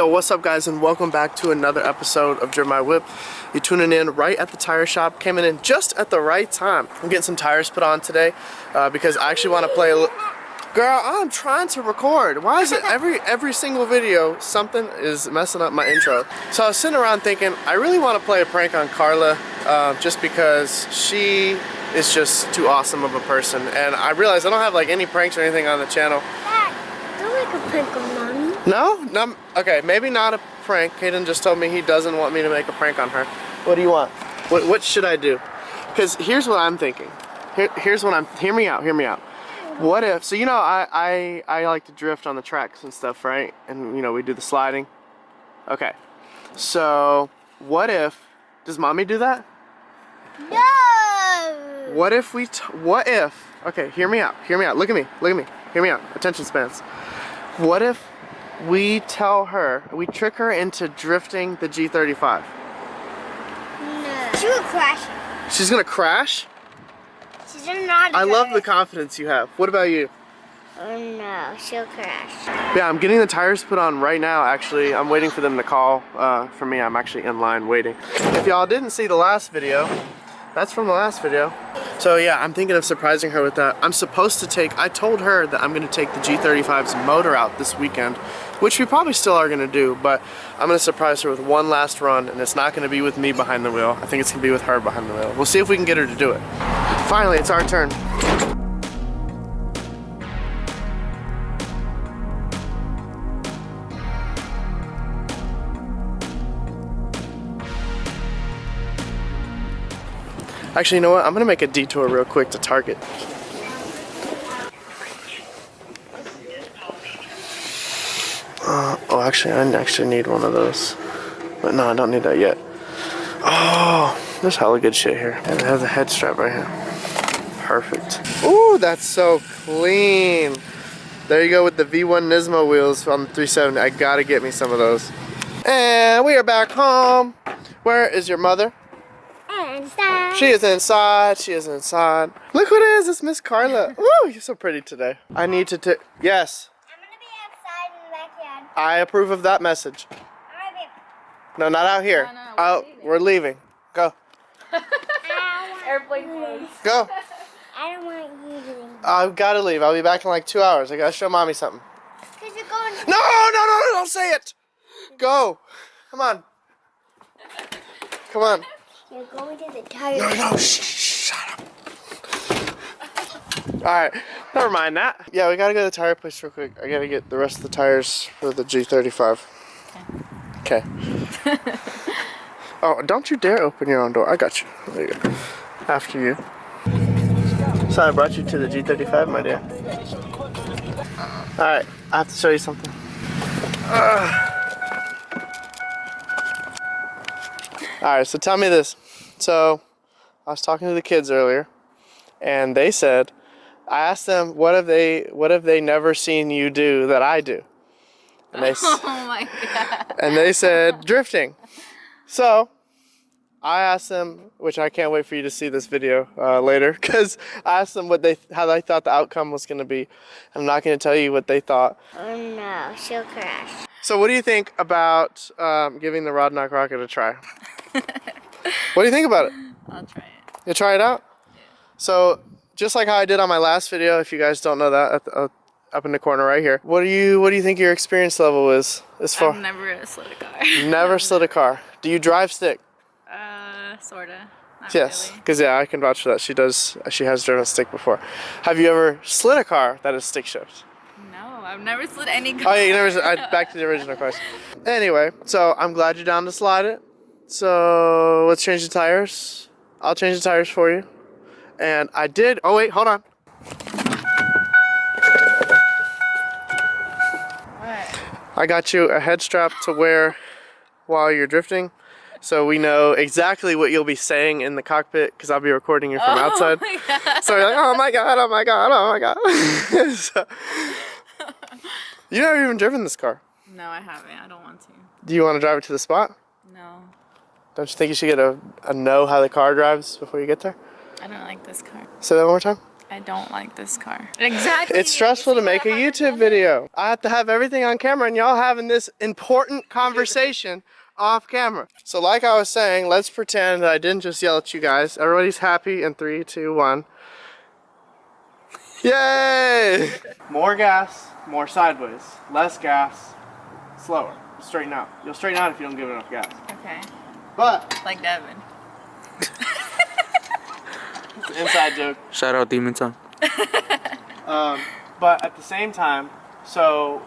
Yo, what's up guys, and welcome back to another episode of DripMyWhip. You're tuning in right at the tire shop, came in just at the right time. I'm getting some tires put on today because I actually want to play a little... Girl, I'm trying to record. Why is it every single video something is messing up my intro? So I was sitting around thinking, I really want to play a prank on Carla just because she is just too awesome of a person. And I realized I don't have like any pranks or anything on the channel. Dad, don't make a prank on Mommy. No? Okay, maybe not a prank. Hayden just told me he doesn't want me to make a prank on her. What do you want? What should I do? Because here's what I'm thinking. Hear me out. What if, so you know I like to drift on the tracks and stuff, right? And you know, we do the sliding. Okay. So, what if, does Mommy do that? No! What if, okay, hear me out. Look at me. Hear me out. Attention spans. What if we trick her into drifting the G35? No. She will crash. She's gonna crash? She's not. I love the confidence you have. What about you? Oh no, she'll crash. Yeah, I'm getting the tires put on right now, actually. I'm waiting for them to call for me. I'm actually in line waiting. If y'all didn't see the last video, that's from the last video. So yeah, I'm thinking of surprising her with that. I told her that I'm gonna take the G35's motor out this weekend, which we probably still are gonna do, but I'm gonna surprise her with one last run, and it's not gonna be with me behind the wheel. I think it's gonna be with her behind the wheel. We'll see if we can get her to do it. Finally, it's our turn. Actually, you know what? I'm gonna make a detour real quick to Target. Oh, actually, I actually need one of those. But no, I don't need that yet. Oh, there's hella good shit here. And it has a head strap right here. Perfect. Ooh, that's so clean. There you go with the V1 Nismo wheels on the 370. I gotta get me some of those. And we are back home. Where is your mother? Inside. She is inside. Look who it is, it's Miss Carla. Ooh, you're so pretty today. I need to yes. I'm gonna be outside in the backyard. I approve of that message. No, not out here. No, we're leaving. Go. Airplane mode. Go. I don't want you to leave. I've got to leave. I'll be back in like 2 hours. I gotta show Mommy something. Because you're going to... No, don't say it. Go. Come on. You're going to the tire. No, shut up. Alright, never mind that. Yeah, we gotta go to the tire place real quick. I gotta get the rest of the tires for the G35. Okay. Oh, don't you dare open your own door. I got you. There you go. After you. So I brought you to the G35, my dear. Alright, I have to show you something. Alright, so tell me this. So, I was talking to the kids earlier, and they said, I asked them, what have they never seen you do that I do? And they, Oh my god. And they said, drifting. So, I asked them, which I can't wait for you to see this video later, because I asked them how they thought the outcome was going to be. I'm not going to tell you what they thought. Oh no, she'll crash. So what do you think about giving the rodknock rocket a try? What do you think about it? I'll try it. You'll try it out? Yeah. So, just like how I did on my last video, if you guys don't know that, up in the corner right here. What do you think your experience level is as far? I've never slid a car. Never slid a car. Do you drive stick? Sorta. Not Yes, really. because yeah, I can vouch for that. She has driven stick before. Have you ever slid a car that is stick shift? No, I've never slid any car. Oh yeah, you never. Back to the original question. Anyway, so I'm glad you're down to slide it. So let's change the tires. I'll change the tires for you. And I did. Oh wait, hold on. What? I got you a head strap to wear while you're drifting, so we know exactly what you'll be saying in the cockpit, because I'll be recording you from outside. My god. So you're like, oh my god, oh my god, oh my god. So, you never even driven this car. No, I haven't. I don't want to. Do you want to drive it to the spot? No. Don't you think you should get a know how the car drives before you get there? I don't like this car. Say that one more time. I don't like this car. Exactly. It's stressful to make a YouTube video. I have to have everything on camera and y'all having this important conversation off camera. So like I was saying, let's pretend that I didn't just yell at you guys. Everybody's happy in 3, 2, 1. Yay! More gas, more sideways. Less gas, slower. Straighten out. You'll straighten out if you don't give it enough gas. Okay. But Like Devin. it's an inside joke. Shout out Demon Tongue. But at the same time, so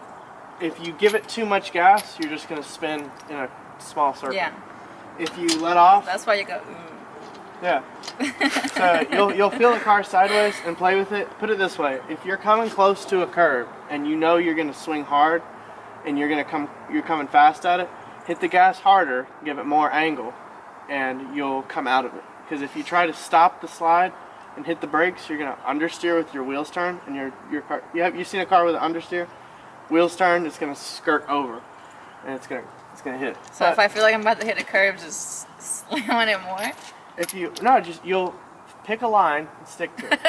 if you give it too much gas, you're just gonna spin in a small circle. Yeah. If you let off, That's why you go. yeah. So you'll feel the car sideways and play with it. Put it this way: if you're coming close to a curb and you know you're gonna swing hard, and you're coming fast at it, hit the gas harder, give it more angle, and you'll come out of it. Because if you try to stop the slide and hit the brakes, you're gonna understeer with your wheels turn, and your car. You've seen a car with an understeer? Wheels turn, it's gonna skirt over, and it's gonna hit. So if I feel like I'm about to hit a curve, just slam on it more. If you you'll pick a line and stick to it.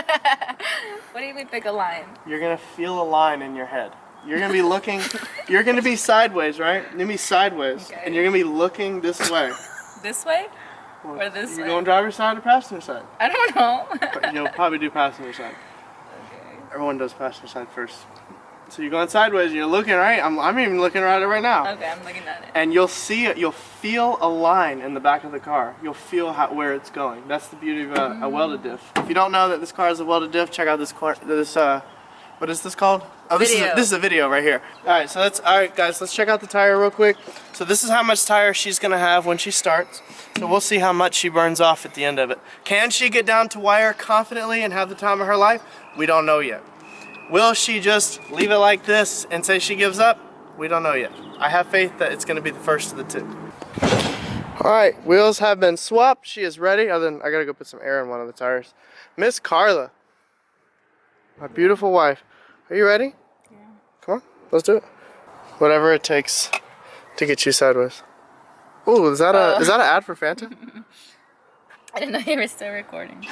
What do you mean pick a line? You're gonna feel a line in your head. You're gonna be looking. You're gonna be sideways, right? You're gonna be sideways, Okay. and you're gonna be looking this way. This way? Or this You way? going driver's side or passenger side? I don't know. But you'll probably do passenger side. Okay. Everyone does passenger side first. So you're going sideways, and you're looking right. I'm even looking at it right now. Okay, I'm looking at it. And you'll see it. You'll feel a line in the back of the car. You'll feel where it's going. That's the beauty of a welded diff. If you don't know that this car is a welded diff, check out this car. What is this called? Oh, this is a video right here. All right, so all right, guys. Let's check out the tire real quick. So this is how much tire she's gonna have when she starts. So we'll see how much she burns off at the end of it. Can she get down to wire confidently and have the time of her life? We don't know yet. Will she just leave it like this and say she gives up? We don't know yet. I have faith that it's gonna be the first of the two. All right, wheels have been swapped. She is ready. Other than I gotta go put some air in one of the tires. Miss Carla, my beautiful wife. Are you ready? Yeah. Come on, let's do it. Whatever it takes to get you sideways. Ooh, is that an ad for Fanta? I didn't know you were still recording.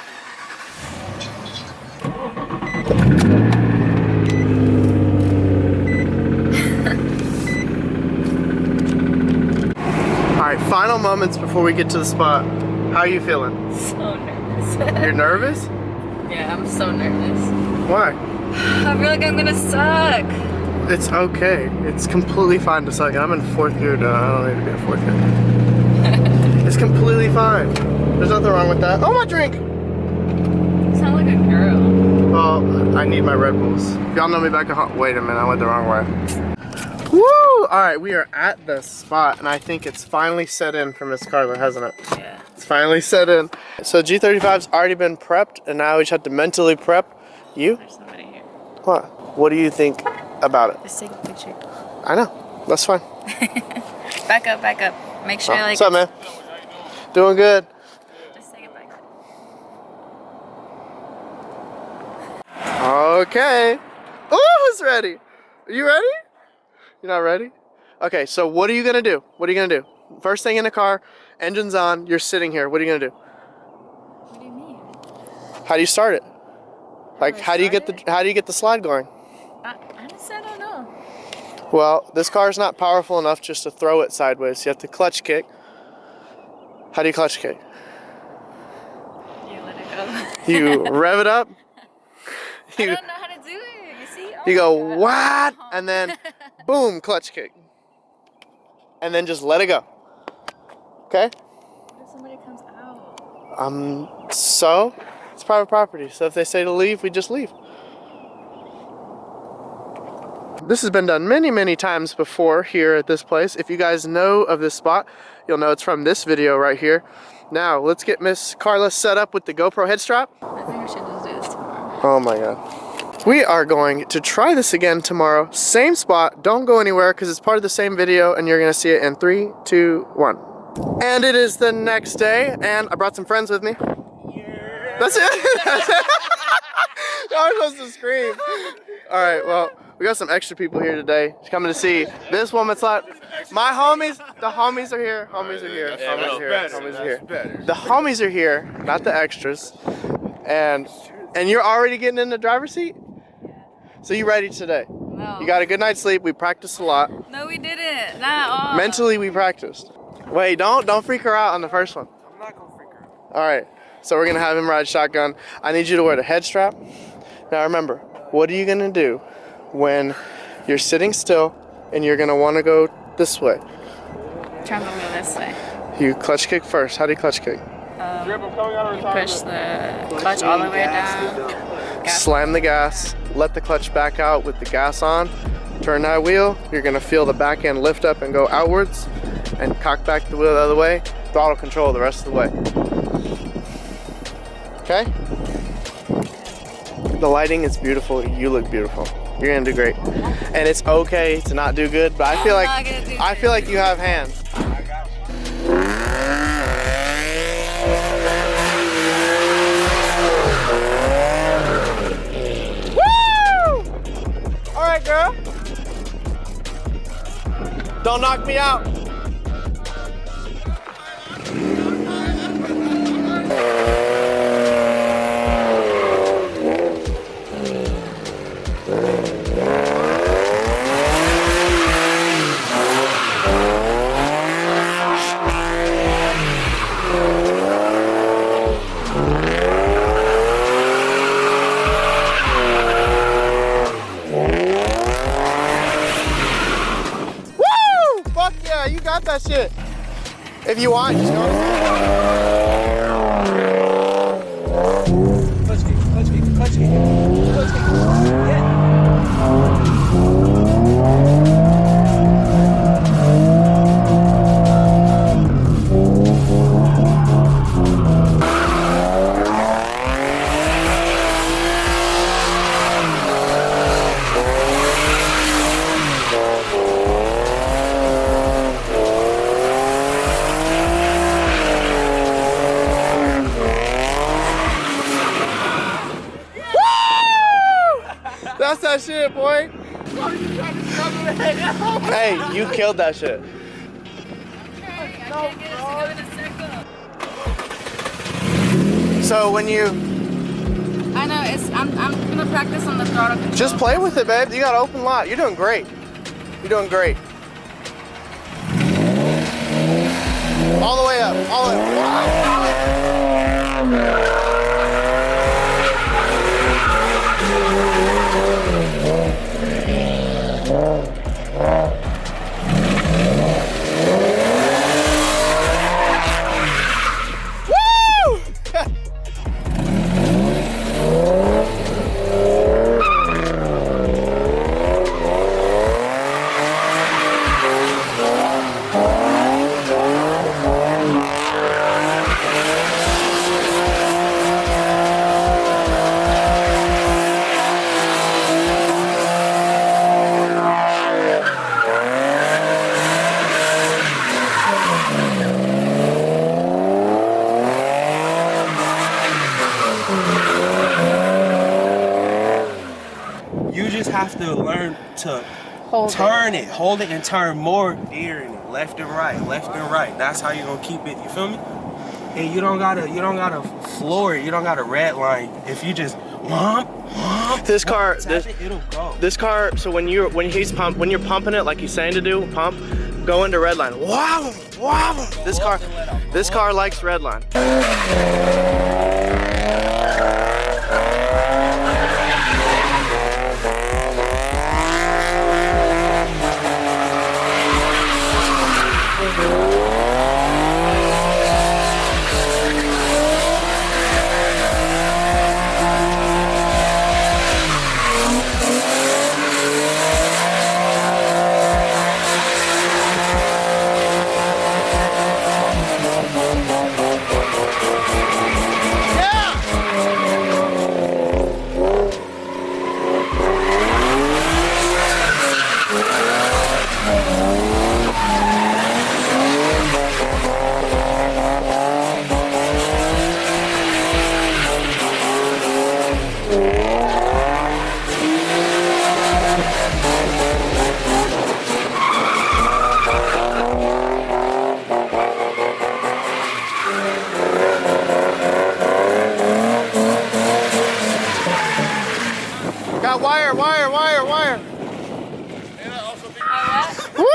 All right, final moments before we get to the spot. How are you feeling? So nervous. You're nervous? Yeah, I'm so nervous. Why? I feel like I'm gonna suck. It's okay. It's completely fine to suck. I'm in 4th gear now. I don't need to be in 4th gear. It's completely fine. There's nothing wrong with that. Oh, my drink! You sound like a girl. Well, I need my Red Bulls. Y'all know me back at home. Wait a minute, I went the wrong way. Woo! Alright, we are at the spot, and I think it's finally set in for Miss Carla, hasn't it? Yeah. It's finally set in. So G35's already been prepped, and now we just have to mentally prep you. There's somebody here. What? What do you think about it? Just take a picture. I know. That's fine. Back up, back up. Make sure like. What's up, man? Doing good. Just take it back up. Okay. Oh, who's ready? Are you ready? You're not ready? Okay, so what are you gonna do? What are you gonna do? First thing in the car, engine's on, you're sitting here. What are you gonna do? What do you mean? How do you start it? Like, how do you get the slide going? Honestly, I don't know. Well, this car is not powerful enough just to throw it sideways. You have to clutch kick. How do you clutch kick? You let it go. You rev it up. I don't know how to do it. You see? Oh You my go, God. what? And then, boom, clutch kick. And then just let it go. Okay? What if somebody comes out? So, it's private property. So if they say to leave, we just leave. This has been done many, many times before here at this place. If you guys know of this spot, you'll know it's from this video right here. Now, let's get Miss Carla set up with the GoPro head strap. I think we should just do this tomorrow. Oh my God. We are going to try this again tomorrow. Same spot. Don't go anywhere because it's part of the same video and you're going to see it in 3, 2, 1. And it is the next day and I brought some friends with me. Yeah. That's it. I was supposed to scream. All right, well, we got some extra people here today coming to see this woman slide. My homies, the homies are here. Homies are here. Homies are here. Homies are here. The homies are here, not the extras. And And you're already getting in the driver's seat? So you ready today? No. You got a good night's sleep. We practiced a lot. No, we didn't. Not at all. Mentally, we practiced. Wait, don't freak her out on the first one. I'm not gonna freak her out. All right, so we're gonna have him ride shotgun. I need you to wear the head strap. Now remember, what are you gonna do when you're sitting still and you're gonna wanna go this way? Trying to go this way. You clutch kick first. How do you clutch kick? Push the clutch all the way down. Gas. Slam the gas, let the clutch back out with the gas on. Turn that wheel, you're gonna feel the back end lift up and go outwards, and cock back the wheel the other way. Throttle control the rest of the way. Okay? The lighting is beautiful, you look beautiful. You're gonna do great. And it's okay to not do good, but I feel like you have hands. All right, girl. Don't knock me out. You got that shit. If you want, just go. Clutch kick, clutch kick, clutch kick, clutch kick. Yeah. That's that shit, boy. Hey, you killed that shit. So when you I know, I'm gonna practice on the throttle control. just play with it, babe. You got an open lot. You're doing great. You're doing great. All the way up. All the way up. You just have to learn to hold it and turn more gear in it, left and right, left and right. That's how you're gonna keep it. You feel me? And you don't gotta floor it. You don't gotta red line. If you just This car, it'll go. this car. So when you're pumping it like he's saying to do, pump, go into red line. Wow, wow. This car likes red line. wire. Woo!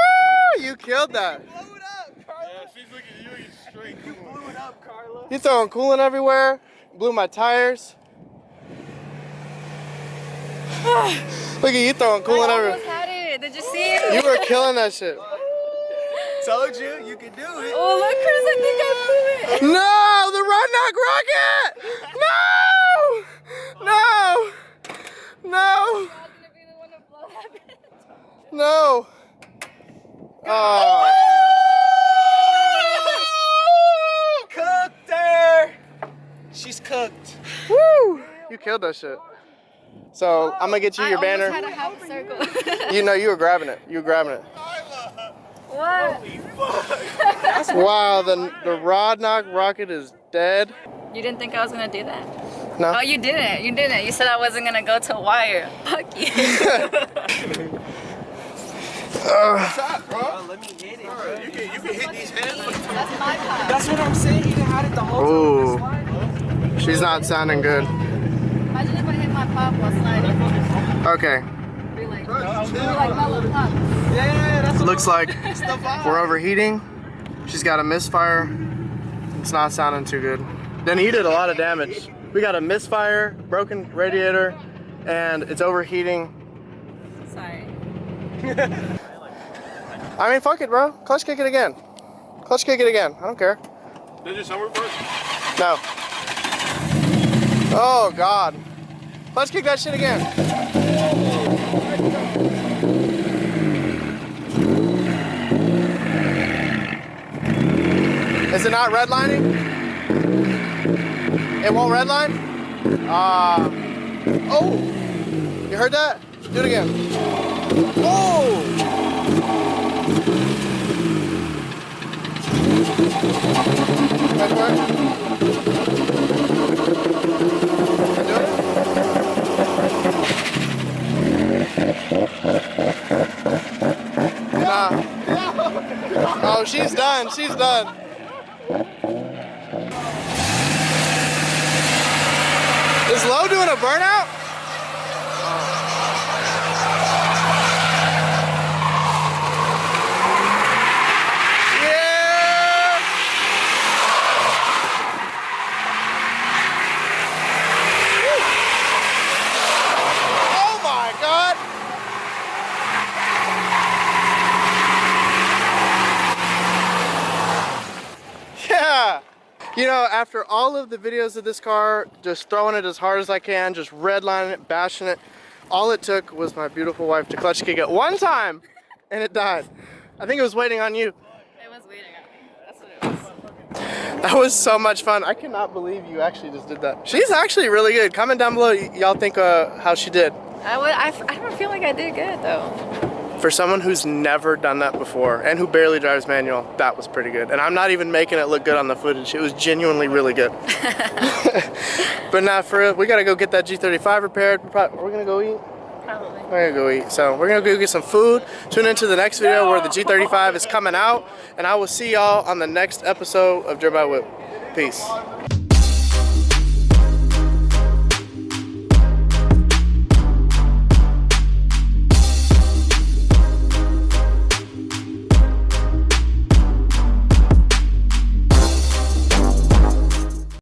You killed that. You throwing coolant everywhere. Blew my tires. Look at you throwing coolant everywhere. Had it. Did you see it? You were killing that shit. Told you, you can do it. Oh, look, Chris, I think I blew it. No, the rodknock rocket! No! No! No! Oh. Cooked her. She's cooked. Woo! You killed that shit. So I'm gonna get you your banner. Had a half circle. You know you were grabbing it. What? Wow, the rodknock rocket is dead. You didn't think I was gonna do that? No. Oh, you didn't. You didn't. You said I wasn't gonna go to wire. Fuck you. Bro, let me hit it, bro. You can hit these hands. That's my pop. That's what I'm saying. You can have it the whole time. Ooh. She's not sounding good. Imagine if I hit my pop while sliding. Okay. Be like mellow pop. Yeah, that's Looks like the vibe. we're overheating. She's got a misfire. It's not sounding too good. Then he did a lot of damage. We got a misfire, broken radiator, and it's overheating. Sorry. I mean, fuck it, bro. Clutch kick it again. I don't care. Did you summer first? No. Oh, God. Clutch kick that shit again. Is it not redlining? It won't redline? Oh! You heard that? Do it again. Oh! Wait for it. Do it? Nah. Oh, she's done. Is Lo doing a burnout? Yeah! Oh my God! Yeah! You know, after all of the videos of this car, just throwing it as hard as I can, just redlining it, bashing it, all it took was my beautiful wife to clutch kick it one time, and it died. I think it was waiting on you. It was waiting on me. That's what it was. That was so much fun. I cannot believe you actually just did that. She's actually really good. Comment down below, y'all think how she did. I don't feel like I did good though. For someone who's never done that before and who barely drives manual, that was pretty good. And I'm not even making it look good on the footage. It was genuinely really good. But not for real. We gotta go get that G35 repaired. We're gonna go eat. Probably. We're gonna go eat. So we're gonna go get some food. Tune into the next video where the G35 is coming out. And I will see y'all on the next episode of DripMyWhip. Peace.